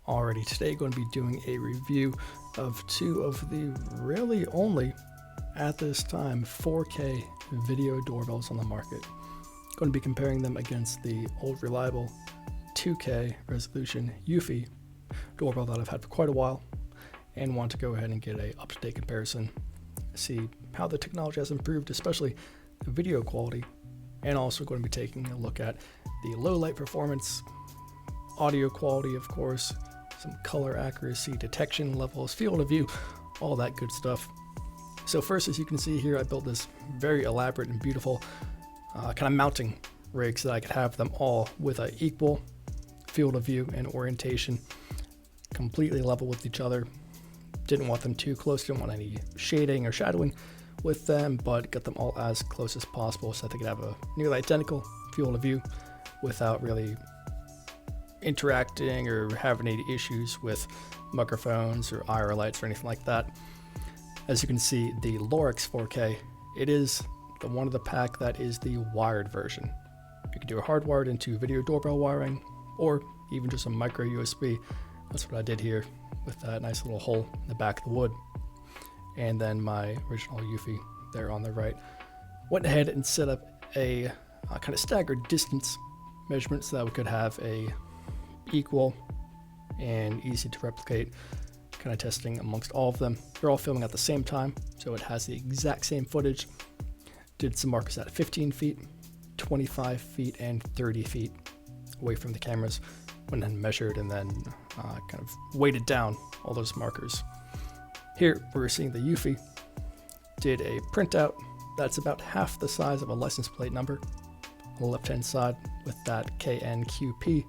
Alrighty, today going to be doing a review of two of the really only, at this time, 4K video doorbells on the market. Going to be comparing them against the old reliable 2K resolution Eufy doorbell that I've had for quite a while, and want to go ahead and get a up-to-date comparison, see how the technology has improved, especially the video quality, and also going to be taking a look at the low light performance, audio quality, of course, some color accuracy, detection levels, field of view, all that good stuff. So first, as you can see here, I built this very elaborate and beautiful kind of mounting rig so that I could have them all with an equal field of view and orientation, completely level with each other. Didn't want them too close, didn't want any shading or shadowing with them, but got them all as close as possible so that they could have a nearly identical field of view without really interacting or having any issues with microphones or IR lights or anything like that. As you can see, the Lorex 4K, it is the one of the pack that is the wired version. You can do a hardwired into video doorbell wiring, or even just a micro USB. That's what I did here with that nice little hole in the back of the wood. And then my original Eufy there on the right. Went ahead and set up a kind of staggered distance measurement so that we could have a equal and easy to replicate kind of testing amongst all of them. They're all filming at the same time, so it has the exact same footage. Did some markers at 15 feet, 25 feet, and 30 feet away from the cameras. Went and measured and then kind of weighted down all those markers. Here we're seeing the Eufy did a printout that's about half the size of a license plate number on the left hand side with that KNQP.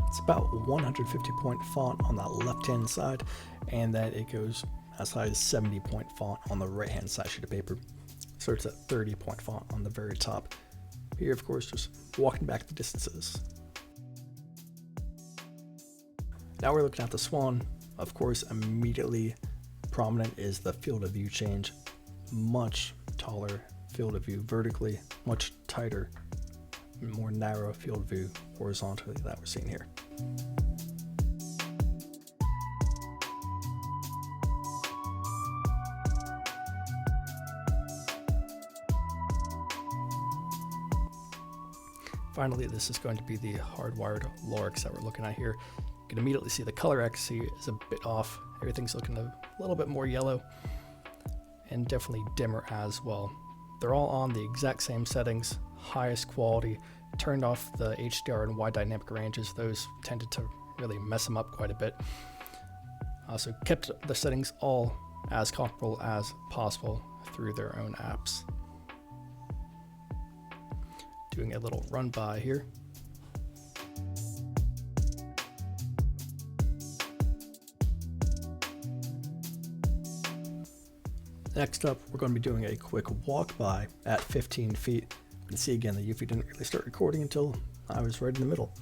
It's about 150 point font on that left hand side, and then it goes as high as 70 point font on the right hand side sheet of paper. So it's at 30 point font on the very top. Here, of course, just walking back the distances. Now we're looking at the Swann. Of course, immediately prominent is the field of view change. Much taller field of view vertically, much tighter, more narrow field of view horizontally that we're seeing here. Finally, this is going to be the hardwired Lorex that we're looking at here. You can immediately see the color accuracy is a bit off. Everything's looking a little bit more yellow and definitely dimmer as well. They're all on the exact same settings, highest quality, turned off the HDR and wide dynamic ranges. Those tended to really mess them up quite a bit. So kept the settings all as comfortable as possible through their own apps. Doing a little run by here. Next up, we're going to be doing a quick walk by at 15 feet. You can see again the Eufy didn't really start recording until I was right in the middle.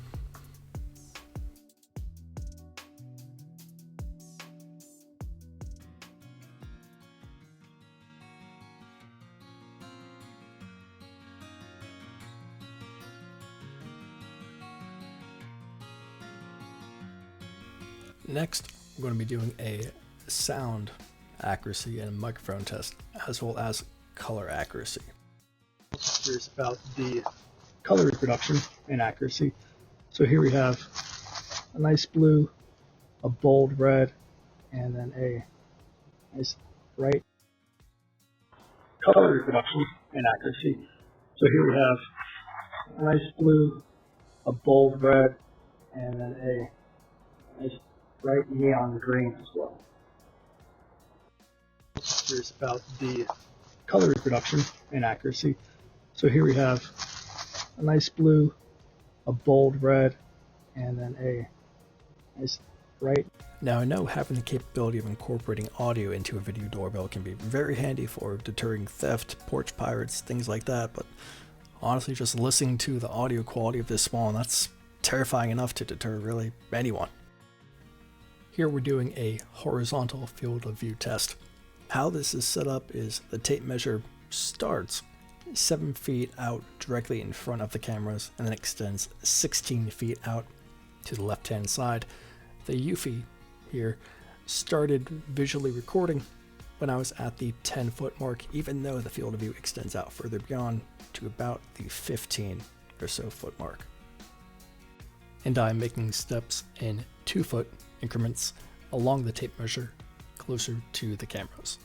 Next, we're going to be doing a sound accuracy and microphone test, as well as color accuracy. Here's about the color reproduction and accuracy. So here we have a nice blue, a bold red, and then a nice bright color reproduction and accuracy. So here we have a nice blue, a bold red, and then a nice bright neon green as well. Here's about the color reproduction and accuracy. So here we have a nice blue, a bold red, and then a nice bright. Now I know having the capability of incorporating audio into a video doorbell can be very handy for deterring theft, porch pirates, things like that, but honestly just listening to the audio quality of this Swann, that's terrifying enough to deter really anyone. Here we're doing a horizontal field of view test. How this is set up is the tape measure starts 7 feet out directly in front of the cameras and then extends 16 feet out to the left-hand side. The Eufy here started visually recording when I was at the 10-foot mark, even though the field of view extends out further beyond to about the 15 or so foot mark. And I'm making steps in 2-foot increments along the tape measure closer to the cameras.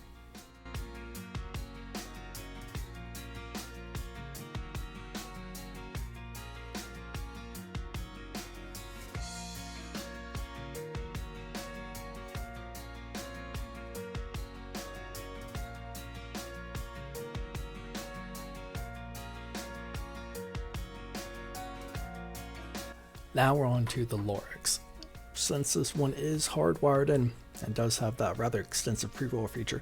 Now we're on to the Lorex. Since this one is hardwired in and does have that rather extensive pre-roll feature,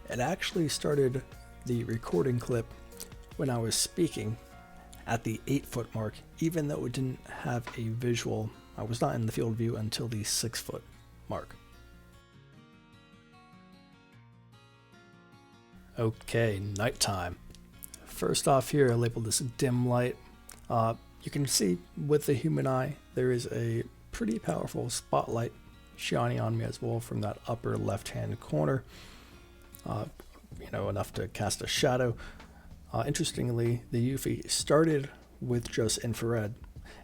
it actually started the recording clip when I was speaking at the 8-foot mark, even though it didn't have a visual. I was not in the field of view until the 6-foot mark. Okay, nighttime. First off here, I labeled this dim light. You can see with the human eye, there is a pretty powerful spotlight shining on me as well from that upper left-hand corner. Enough to cast a shadow. Interestingly, the Eufy started with just infrared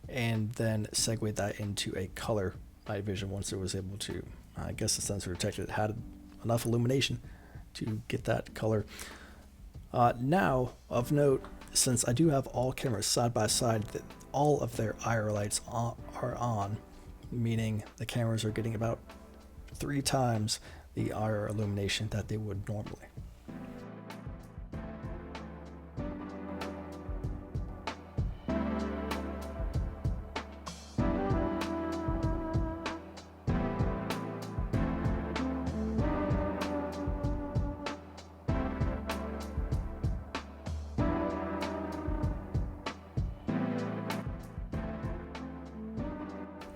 and then segued that into a color night vision once it was able to, I guess the sensor detected it had enough illumination to get that color. Now, of note, since I do have all cameras side by side, that all of their IR lights are on, meaning the cameras are getting about 3 times the IR illumination that they would normally.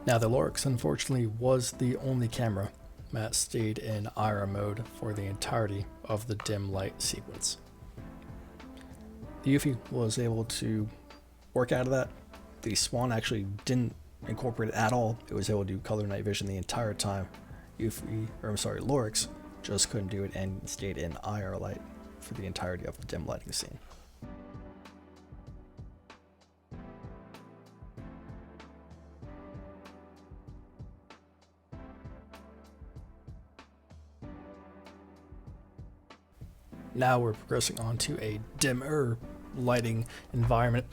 Now the Lorex unfortunately was the only camera that stayed in IR mode for the entirety of the dim light sequence. The Eufy was able to work out of that. The Swann actually didn't incorporate it at all. It was able to do color night vision the entire time. Lorex just couldn't do it and stayed in IR light for the entirety of the dim lighting scene. Now we're progressing on to a dimmer lighting environment.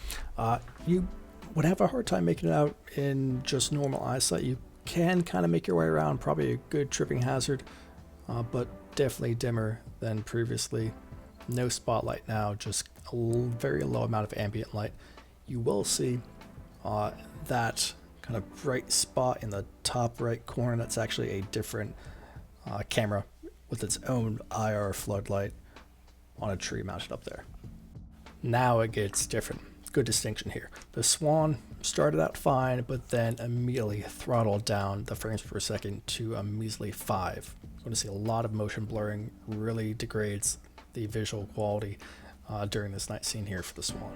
You would have a hard time making it out in just normal eyesight. You can kind of make your way around, probably a good tripping hazard, but definitely dimmer than previously. No spotlight now, just a very low amount of ambient light. You will see that kind of bright spot in the top right corner. That's actually a different camera with its own IR floodlight on a tree mounted up there. Now it gets different. Good distinction here. The Swann started out fine, but then immediately throttled down the frames per second to a measly 5. You're going to see a lot of motion blurring, really degrades the visual quality during this night scene here for the Swann.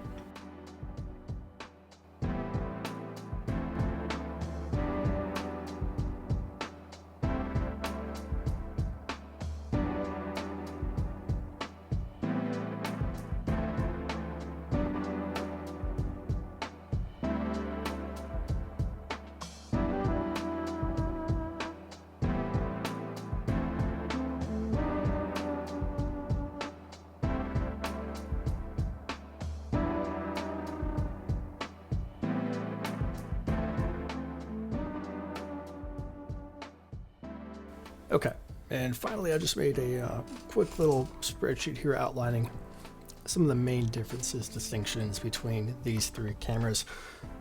Okay, and finally I just made a quick little spreadsheet here outlining some of the main differences, distinctions between these 3 cameras.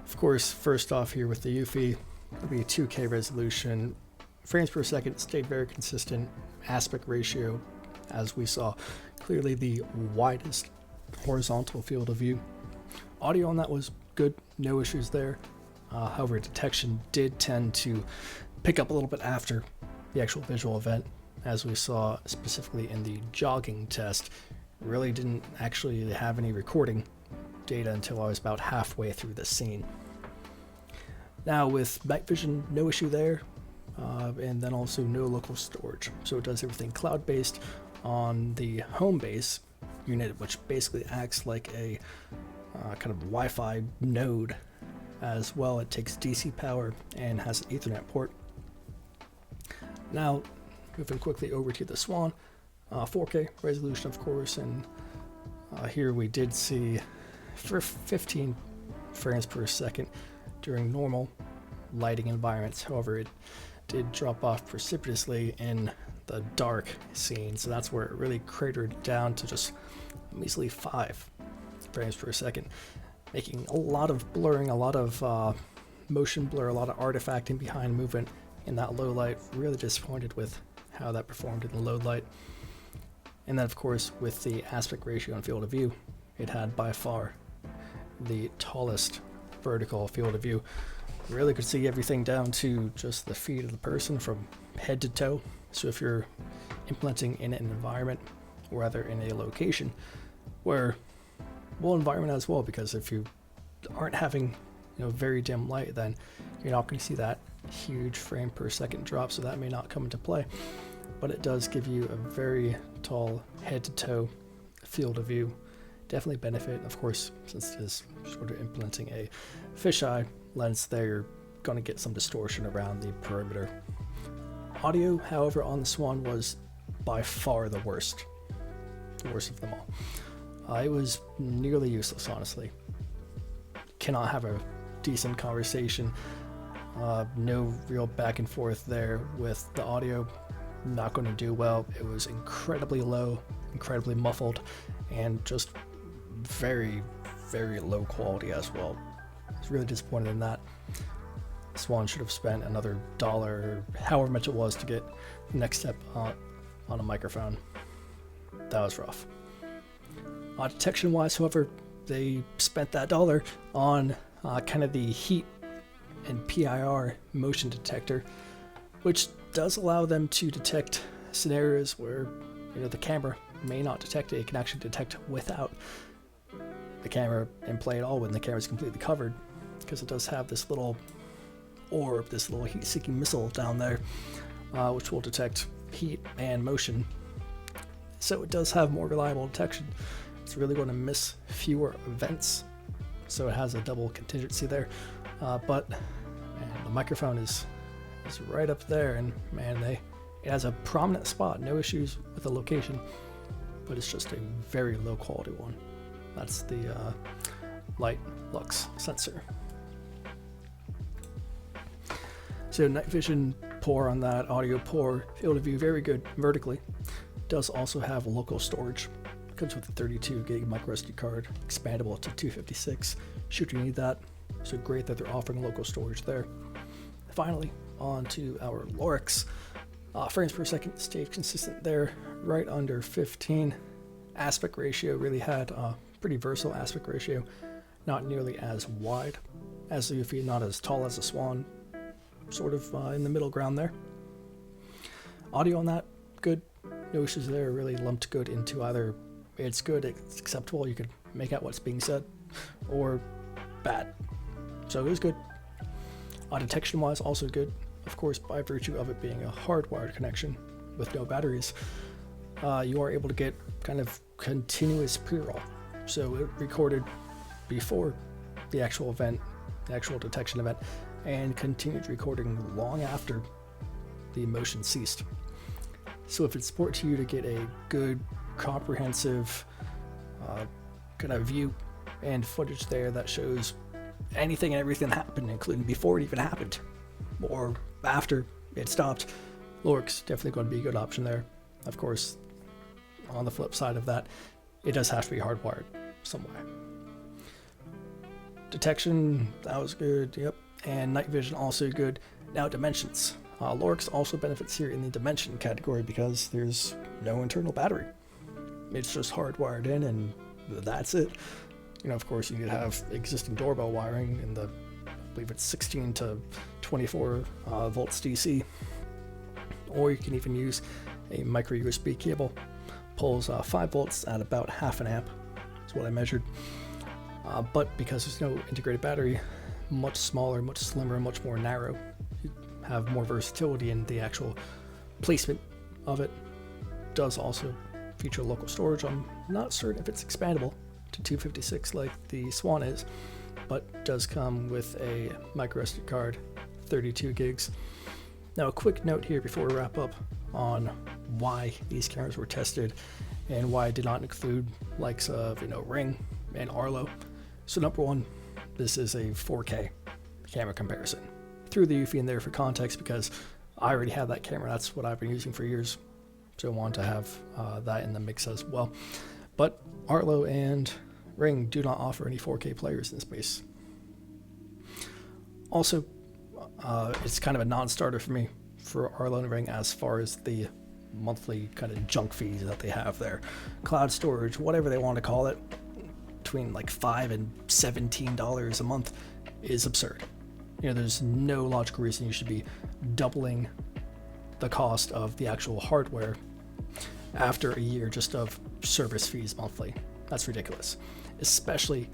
Of course, first off here with the Eufy, it'll be a 2K resolution, frames per second stayed very consistent, aspect ratio, as we saw, clearly the widest horizontal field of view. Audio on that was good, no issues there. However, detection did tend to pick up a little bit after the actual visual event, as we saw specifically in the jogging test. really didn't actually have any recording data until I was about halfway through the scene. Now with night vision, no issue there, and then also no local storage. So it does everything cloud-based on the home base unit, which basically acts like a kind of Wi-Fi node as well. It takes DC power and has an Ethernet port. Now, moving quickly over to the Swann, 4K resolution, of course, and here we did see for 15 frames per second during normal lighting environments. However, it did drop off precipitously in the dark scene, so that's where it really cratered down to just a measly 5 frames per second, making a lot of blurring, a lot of motion blur, a lot of artifacting behind movement in that low light. Really disappointed with how that performed in the low light. And then of course with the aspect ratio and field of view, it had by far the tallest vertical field of view. Really could see everything down to just the feet of the person from head to toe. So if you're implementing in an environment, or rather in a location where, well, environment as well, because if you aren't having very dim light, then you're not going to see that huge frame per second drop, so that may not come into play. But it does give you a very tall head to toe field of view. Definitely benefit, of course, since it is sort of implementing a fisheye lens there, you're going to get some distortion around the perimeter. Audio, however, on the Swann was by far the worst of them all. It was nearly useless, honestly. Cannot have a decent conversation. No real back and forth there with the audio. Not going to do well. It was incredibly low, incredibly muffled, and just very, very low quality as well. I was really disappointed in that. Swann should have spent another $1, however much it was, to get the next step on a microphone. That was rough. Detection wise, however, they spent that $1 on kind of the heat and PIR motion detector, which does allow them to detect scenarios where the camera may not detect it. It can actually detect without the camera in play at all when the camera is completely covered, because it does have this little orb, this little heat-seeking missile down there, which will detect heat and motion. So it does have more reliable detection. It's really going to miss fewer events, so it has a double contingency there. But man, the microphone is right up there, and man, it has a prominent spot. No issues with the location, but it's just a very low quality one. That's the light lux sensor. So night vision poor on that, audio poor, field of view very good vertically. Does also have local storage. Comes with a 32 gig micro SD card, expandable to 256 should you need that. So great that they're offering local storage there. Finally, on to our Lorex. Frames per second stayed consistent there, right under 15. Aspect ratio really had a pretty versatile aspect ratio, not nearly as wide as the Eufy, not as tall as the Swann, sort of in the middle ground there. Audio on that, good. No issues there, really lumped good into either it's good, it's acceptable, you could make out what's being said, or bad. So it was good. Detection wise, also good, of course, by virtue of it being a hardwired connection with no batteries. You are able to get kind of continuous pre-roll. So it recorded before the actual event, the actual detection event, and continued recording long after the motion ceased. So if it's important to you to get a good, comprehensive kind of view and footage there that shows anything and everything that happened, including before it even happened or after it stopped, Lorex definitely going to be a good option there. Of course, on the flip side of that, it does have to be hardwired some way. Detection, that was good, yep. And night vision, also good. Now dimensions. Lorex also benefits here in the dimension category because there's no internal battery. It's just hardwired in and that's it. Of course, you could have existing doorbell wiring in the, I believe it's 16 to 24 volts DC, or you can even use a micro USB cable. pulls 5 volts at about half an amp. That's what I measured. But because there's no integrated battery, much smaller, much slimmer, much more narrow. You have more versatility in the actual placement of it. Does also feature local storage. I'm not certain if it's expandable to 256 like the Swann is, but does come with a micro SD card, 32 gigs. Now a quick note here before we wrap up on why these cameras were tested and why I did not include likes of Ring and Arlo. So number one, this is a 4K camera comparison. Threw the Eufy in there for context because I already have that camera. That's what I've been using for years. So I want to have that in the mix as well. But Arlo and Ring do not offer any 4K players in space. Also, it's kind of a non-starter for me for Arlo and Ring as far as the monthly kind of junk fees that they have there. Cloud storage, whatever they want to call it, between like $5 and $17 a month is absurd. There's no logical reason you should be doubling the cost of the actual hardware after a year just of service fees monthly. That's ridiculous, especially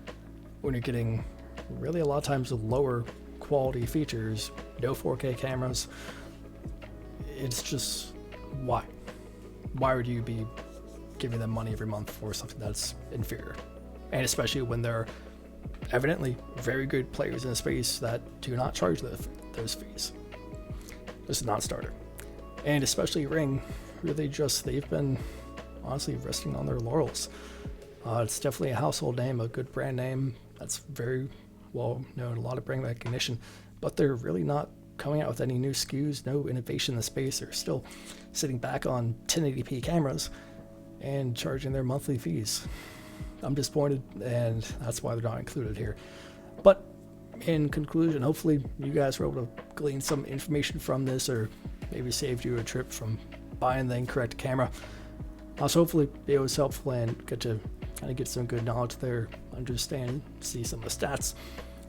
when you're getting really a lot of times lower quality features, no 4K cameras. It's just, why would you be giving them money every month for something that's inferior? And especially when there are evidently very good players in the space that do not charge those fees. This is not a non-starter. And especially Ring, really they've been honestly resting on their laurels. It's definitely a household name, a good brand name that's very well known, a lot of brand recognition, but they're really not coming out with any new SKUs, no innovation in the space. They're still sitting back on 1080p cameras and charging their monthly fees. I'm disappointed, and that's why they're not included here. But in conclusion, hopefully you guys were able to glean some information from this, or maybe saved you a trip from buying the incorrect camera. Also, hopefully it was helpful and get to kind of get some good knowledge there, understand, see some of the stats,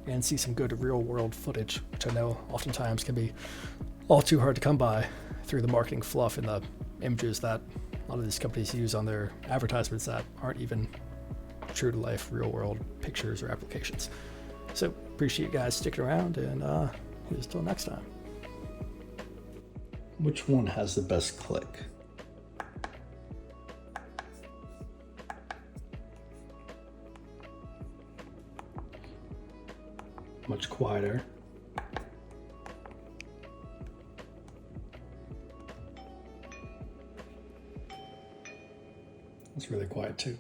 and see some good real world footage, which I know oftentimes can be all too hard to come by through the marketing fluff and the images that a lot of these companies use on their advertisements that aren't even true to life, real world pictures or applications. So appreciate you guys sticking around, and here's till next time. Which one has the best click? Much quieter. It's really quiet too.